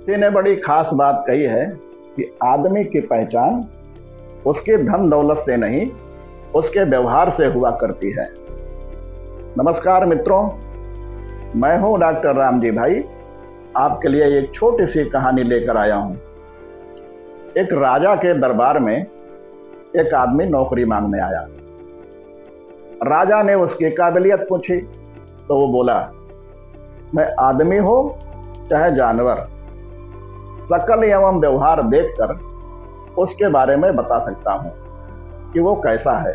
किसी ने बड़ी खास बात कही है कि आदमी की पहचान उसके धन दौलत से नहीं, उसके व्यवहार से हुआ करती है। नमस्कार मित्रों, मैं हूं डॉक्टर रामजी भाई। आपके लिए एक छोटी सी कहानी लेकर आया हूं। एक राजा के दरबार में एक आदमी नौकरी मांगने आया। राजा ने उसकी काबिलियत पूछी तो वो बोला, मैं आदमी हो चाहे जानवर, शकल एवं व्यवहार देखकर उसके बारे में बता सकता हूं कि वो कैसा है।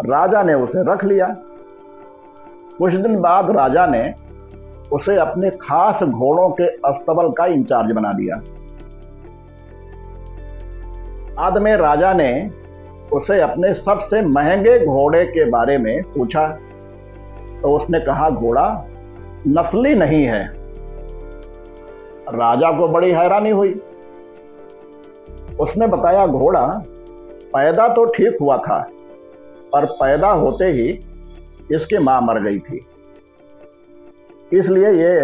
राजा ने उसे रख लिया। कुछ दिन बाद राजा ने उसे अपने खास घोड़ों के अस्तबल का इंचार्ज बना दिया। बाद में राजा ने उसे अपने सबसे महंगे घोड़े के बारे में पूछा तो उसने कहा, घोड़ा नस्ली नहीं है। राजा को बड़ी हैरानी हुई। उसने बताया, घोड़ा पैदा तो ठीक हुआ था, पर पैदा होते ही इसकी मां मर गई थी, इसलिए ये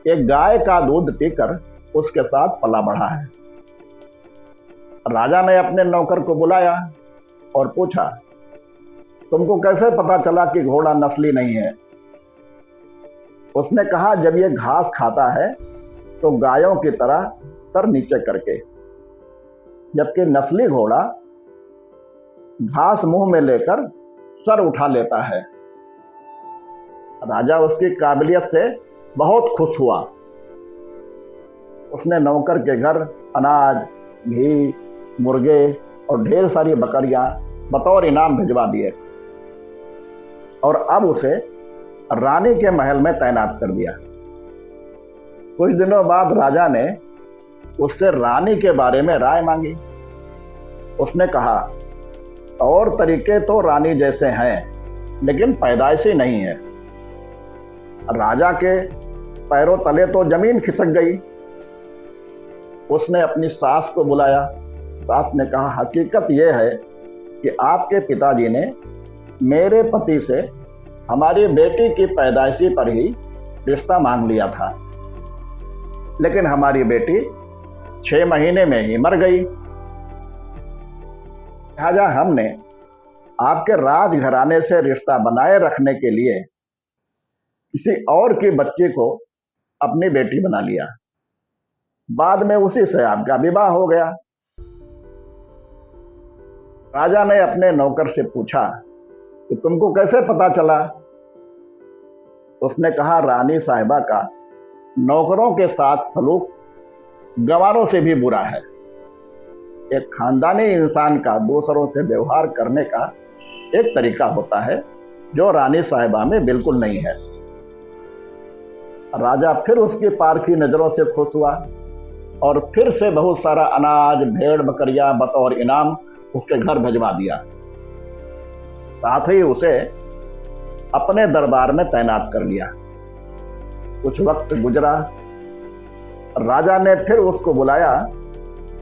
एक गाय का दूध पीकर उसके साथ पला बढ़ा है। राजा ने अपने नौकर को बुलाया और पूछा, तुमको कैसे पता चला कि घोड़ा नस्ली नहीं है? उसने कहा, जब ये घास खाता है तो गायों की तरह सर नीचे करके, जबकि नस्ली घोड़ा घास मुंह में लेकर सर उठा लेता है। राजा उसकी काबिलियत से बहुत खुश हुआ। उसने नौकर के घर अनाज, घी, मुर्गे और ढेर सारी बकरियां बतौर इनाम भिजवा दिए और अब उसे रानी के महल में तैनात कर दिया। कुछ दिनों बाद राजा ने उससे रानी के बारे में राय मांगी। उसने कहा, और तरीके तो रानी जैसे हैं, लेकिन पैदाइशी नहीं है। राजा के पैरों तले तो जमीन खिसक गई। उसने अपनी सास को बुलाया। सास ने कहा, हकीकत यह है कि आपके पिताजी ने मेरे पति से हमारी बेटी की पैदाइशी पर ही रिश्ता मांग लिया था, लेकिन हमारी बेटी 6 महीने में ही मर गई। लिहाजा हमने आपके राजघराने से रिश्ता बनाए रखने के लिए किसी और की बच्ची को अपनी बेटी बना लिया। बाद में उसी से आपका विवाह हो गया। राजा ने अपने नौकर से पूछा कि तुमको कैसे पता चला? उसने कहा, रानी साहिबा का नौकरों के साथ सलूक गंवारों से भी बुरा है। एक खानदानी इंसान का दूसरों से व्यवहार करने का एक तरीका होता है जो रानी साहिबा में बिल्कुल नहीं है। राजा फिर उसकी पारखी नजरों से खुश हुआ और फिर से बहुत सारा अनाज, भेड़ बकरियां बतौर इनाम उसके घर भिजवा दिया। साथ ही उसे अपने दरबार में तैनात कर लिया। कुछ वक्त गुजरा। राजा ने फिर उसको बुलाया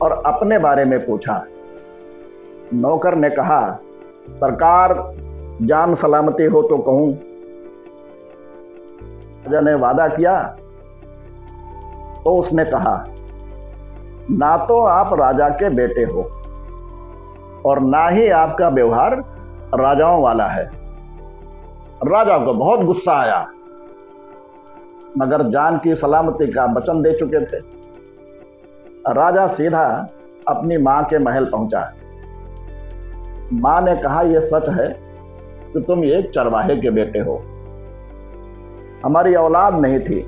और अपने बारे में पूछा। नौकर ने कहा, सरकार जान सलामती हो तो कहूं। राजा ने वादा किया तो उसने कहा, ना तो आप राजा के बेटे हो और ना ही आपका व्यवहार राजाओं वाला है। राजा को बहुत गुस्सा आया, मगर जान की सलामती का वचन दे चुके थे। राजा सीधा अपनी मां के महल पहुंचा। मां ने कहा, यह सच है कि तुम एक चरवाहे के बेटे हो। हमारी औलाद नहीं थी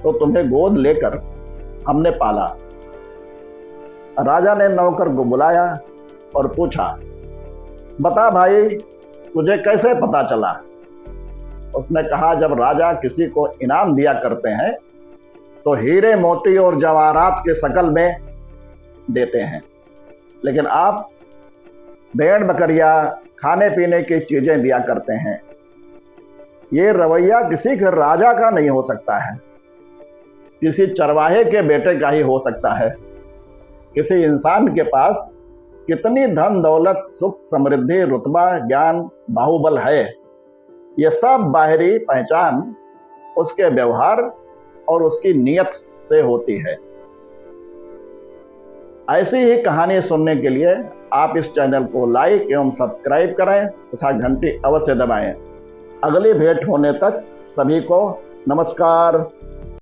तो तुम्हें गोद लेकर हमने पाला। राजा ने नौकर को बुलाया और पूछा, बता भाई, तुझे कैसे पता चला? उसने कहा, जब राजा किसी को इनाम दिया करते हैं तो हीरे मोती और जवाहरात के शकल में देते हैं, लेकिन आप भेड़ बकरियां, खाने पीने की चीजें दिया करते हैं। ये रवैया किसी के राजा का नहीं हो सकता है, किसी चरवाहे के बेटे का ही हो सकता है। किसी इंसान के पास कितनी धन दौलत, सुख, समृद्धि, रुतबा, ज्ञान, बाहुबल है, ये सब बाहरी पहचान उसके व्यवहार और उसकी नीयत से होती है। ऐसी ही कहानी सुनने के लिए आप इस चैनल को लाइक एवं सब्सक्राइब करें तथा घंटी अवश्य दबाएं। अगली भेंट होने तक सभी को नमस्कार।